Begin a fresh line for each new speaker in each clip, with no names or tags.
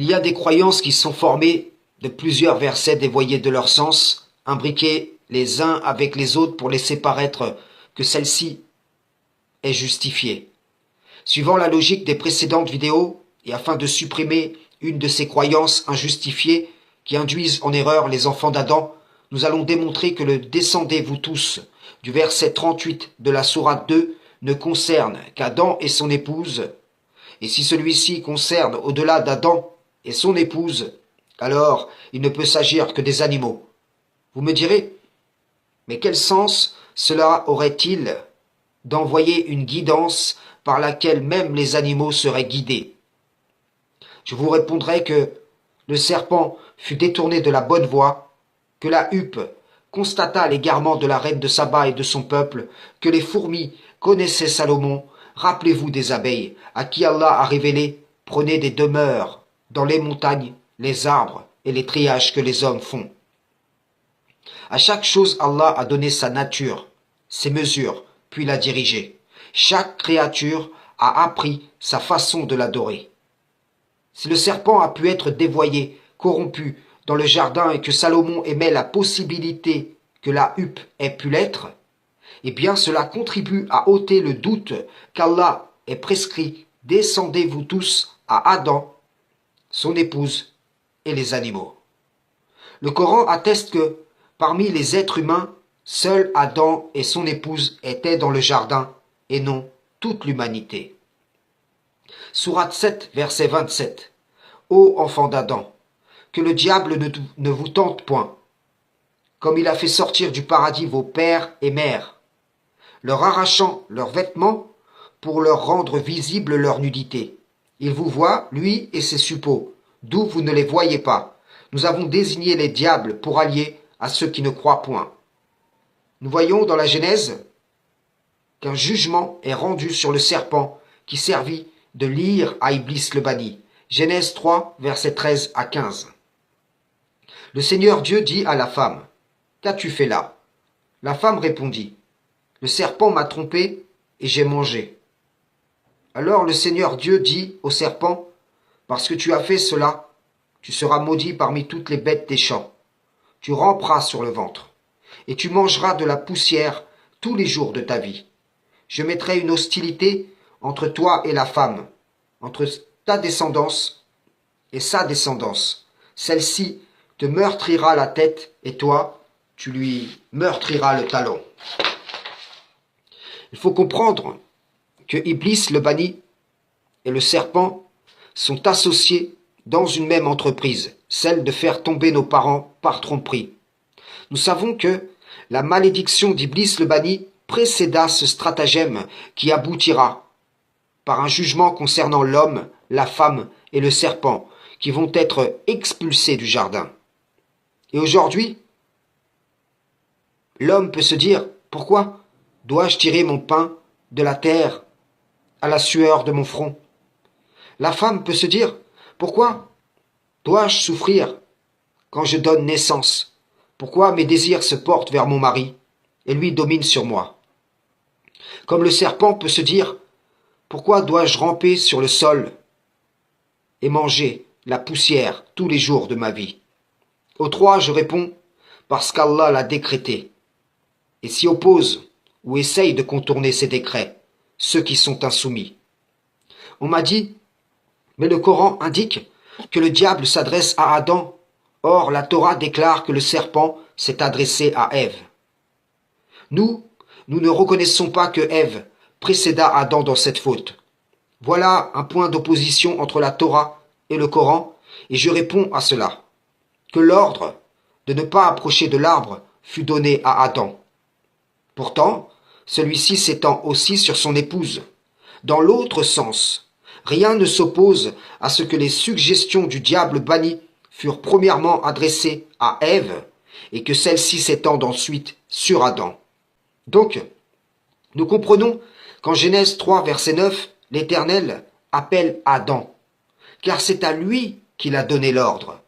Il y a des croyances qui sont formées de plusieurs versets dévoyés de leur sens, imbriqués les uns avec les autres pour laisser paraître que celle-ci est justifiée. Suivant la logique des précédentes vidéos, et afin de supprimer une de ces croyances injustifiées qui induisent en erreur les enfants d'Adam, nous allons démontrer que le descendez-vous tous du verset 38 de la sourate 2 ne concerne qu'Adam et son épouse, et si celui-ci concerne au-delà d'Adam et son épouse, alors il ne peut s'agir que des animaux. Vous me direz, mais quel sens cela aurait-il d'envoyer une guidance par laquelle même les animaux seraient guidés? Je vous répondrai que le serpent fut détourné de la bonne voie, que la huppe constata l'égarement de la reine de Saba et de son peuple, que les fourmis connaissaient Salomon. Rappelez-vous des abeilles, à qui Allah a révélé, prenez des demeures dans les montagnes, les arbres et les triages que les hommes font. À chaque chose, Allah a donné sa nature, ses mesures, puis l'a dirigée. Chaque créature a appris sa façon de l'adorer. Si le serpent a pu être dévoyé, corrompu dans le jardin et que Salomon aimait la possibilité que la huppe ait pu l'être, eh bien cela contribue à ôter le doute qu'Allah ait prescrit « Descendez-vous tous à Adam, son épouse et les animaux ». Le Coran atteste que, parmi les êtres humains, seul Adam et son épouse étaient dans le jardin, et non toute l'humanité. Sourate 7, verset 27. Ô enfants d'Adam, que le diable ne vous tente point, comme il a fait sortir du paradis vos pères et mères, leur arrachant leurs vêtements pour leur rendre visible leur nudité. Il vous voit, lui et ses suppôts, d'où vous ne les voyez pas. Nous avons désigné les diables pour alliés à ceux qui ne croient point. Nous voyons dans la Genèse qu'un jugement est rendu sur le serpent qui servit de lyre à Iblis le banni. Genèse 3, versets 13 à 15. Le Seigneur Dieu dit à la femme, « Qu'as-tu fait là ?» La femme répondit, « Le serpent m'a trompé et j'ai mangé. » Alors le Seigneur Dieu dit au serpent, « Parce que tu as fait cela, tu seras maudit parmi toutes les bêtes des champs. Tu ramperas sur le ventre, et tu mangeras de la poussière tous les jours de ta vie. Je mettrai une hostilité entre toi et la femme, entre ta descendance et sa descendance. Celle-ci te meurtrira la tête, et toi, tu lui meurtriras le talon. » Il faut comprendre que Iblis le banni et le serpent sont associés dans une même entreprise, celle de faire tomber nos parents par tromperie. Nous savons que la malédiction d'Iblis le banni précéda ce stratagème qui aboutira par un jugement concernant l'homme, la femme et le serpent qui vont être expulsés du jardin. Et aujourd'hui, l'homme peut se dire, pourquoi dois-je tirer mon pain de la terre à la sueur de mon front? La femme peut se dire, pourquoi dois-je souffrir quand je donne naissance? Pourquoi mes désirs se portent vers mon mari et lui domine sur moi? Comme le serpent peut se dire, pourquoi dois-je ramper sur le sol et manger la poussière tous les jours de ma vie? Aux trois, je réponds, parce qu'Allah l'a décrété, et s'y opposent ou essayent de contourner ses décrets, ceux qui sont insoumis. On m'a dit, mais le Coran indique que le diable s'adresse à Adam. Or, la Torah déclare que le serpent s'est adressé à Ève. Nous ne reconnaissons pas que Ève précéda Adam dans cette faute. Voilà un point d'opposition entre la Torah et le Coran, et je réponds à cela. Que l'ordre de ne pas approcher de l'arbre fut donné à Adam. Pourtant, celui-ci s'étend aussi sur son épouse. Dans l'autre sens, rien ne s'oppose à ce que les suggestions du diable banni furent premièrement adressées à Ève et que celles-ci s'étendent ensuite sur Adam. Donc, nous comprenons qu'en Genèse 3, verset 9, l'Éternel appelle Adam, car c'est à lui qu'il a donné l'ordre.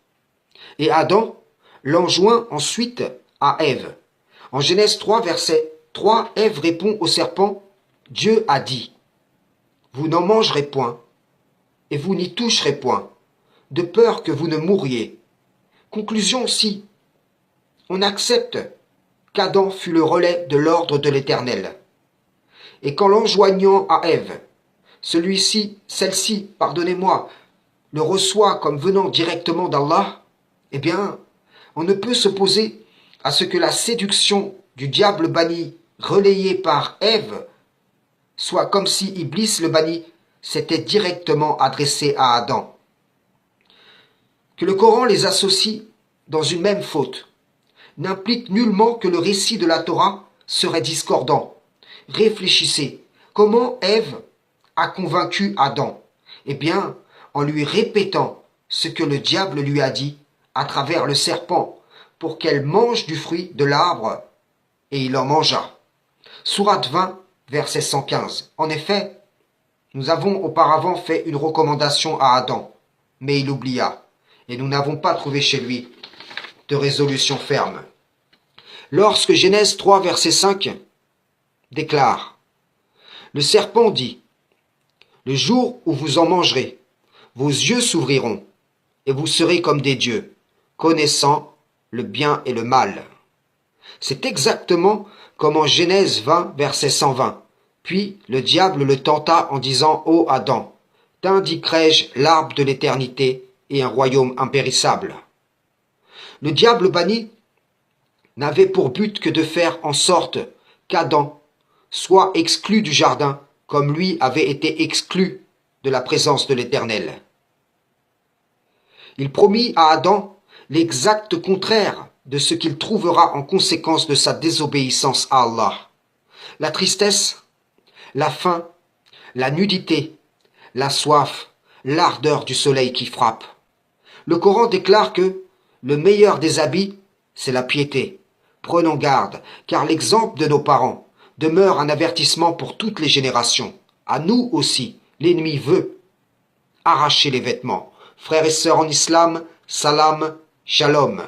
Et Adam l'enjoint ensuite à Ève. En Genèse 3, verset 3, Ève répond au serpent, « Dieu a dit, vous n'en mangerez point, et vous n'y toucherez point. de peur que vous ne mouriez. Conclusion, si on accepte qu'Adam fut le relais de l'ordre de l'Éternel, et qu'en l'enjoignant à Ève, celle-ci, pardonnez-moi, le reçoit comme venant directement d'Allah, eh bien, on ne peut s'opposer à ce que la séduction du diable banni, relayée par Ève, soit comme si Iblis le banni s'était directement adressé à Adam. Que le Coran les associe dans une même faute n'implique nullement que le récit de la Torah serait discordant. Réfléchissez, comment Ève a convaincu Adam? Eh bien, en lui répétant ce que le diable lui a dit à travers le serpent, pour qu'elle mange du fruit de l'arbre, et il en mangea. Sourate 20, verset 115. En effet, nous avons auparavant fait une recommandation à Adam, mais il oublia, et nous n'avons pas trouvé chez lui de résolution ferme. Lorsque Genèse 3, verset 5 déclare, le serpent dit, le jour où vous en mangerez, vos yeux s'ouvriront, et vous serez comme des dieux, connaissant le bien et le mal. C'est exactement comme en Genèse 20, verset 120. Puis le diable le tenta en disant, ô Adam, t'indiquerai-je l'arbre de l'éternité et un royaume impérissable? Le diable banni n'avait pour but que de faire en sorte qu'Adam soit exclu du jardin, comme lui avait été exclu de la présence de l'Éternel. Il promit à Adam l'exact contraire de ce qu'il trouvera en conséquence de sa désobéissance à Allah. La tristesse, la faim, la nudité, la soif, l'ardeur du soleil qui frappe. Le Coran déclare que le meilleur des habits, c'est la piété. Prenons garde, car l'exemple de nos parents demeure un avertissement pour toutes les générations. À nous aussi, l'ennemi veut arracher les vêtements. Frères et sœurs en islam, salam, shalom.